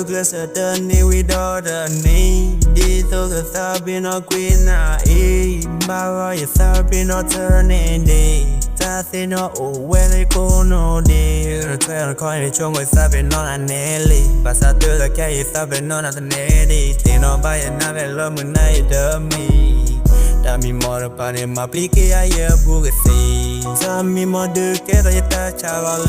Douglas attorney with all the need. These are the Sabino Queen, Mara, you Sabino turning day. Tassino, oh, where they go no day. The trail coin is strong with Sabino and Nelly. But I do the Kay Sabino at the Nelly. They know by another love when I dummy. Dami more upon him, my plique, I hear Bugatti. Some me more do get a touch of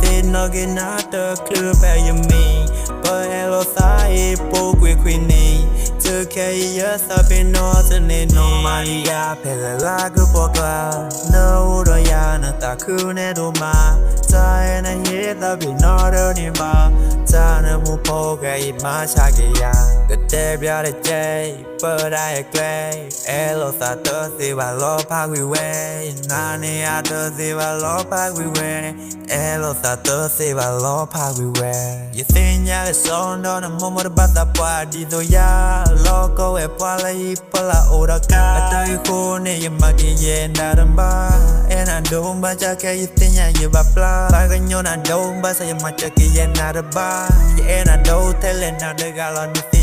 They no get out the club where you mean. But hello, I spoke with Queenie. Took years up in Northern and no money. I pay the like a poker. No, the yana, the coon and my. Time and hit the be not only bar. Time will poke at my chagia. The day beyond the day, but I agree. Hello, I don't see what love pack we way. Nani, I don't see what love pack we way. Hello, I don't see what love pack we way. You think you're son on a moment about the party, do ya? Loco, a pala, pala, or a car. I tell you, Kone, you might get in bar. And I don't, but I can't think you have a fly. Like a yon, I don't, but I might get in a bar. And I don't tell another gal on the thing.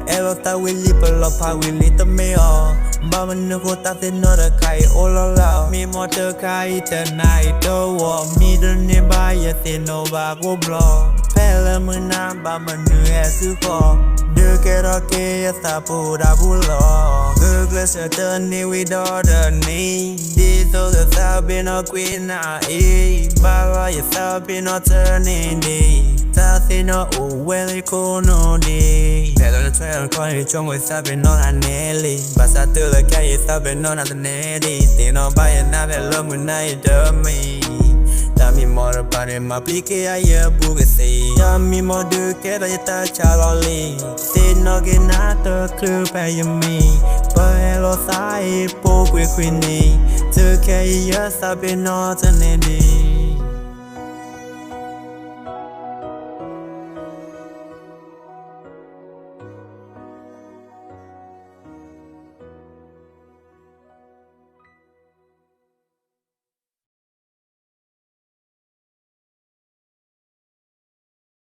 Ever we live a lot, how we lit the meal. Mama no go tap the another kai all allow me more to kai tonight. Don't want me to nearby yet, no back will blow. Pelamuna, Bama new as you call. Do get okay, a tapu dabulo. Douglas attorney with all the need. These are the Sabino Queen, Baba, you Sabino turning day. Tassino, oh, where they go no day. Pedal the trail, calling it strong with Sabino and Nelly. But I do the guy is Sabino at the Nelly. They know by another love when I dummy. Dami more about him, my plique, I hear Bugatti. Dami more do get a touch of They no get out the club where you mean. But hello, I spoke with Queenie. Took years up in Northern Indy.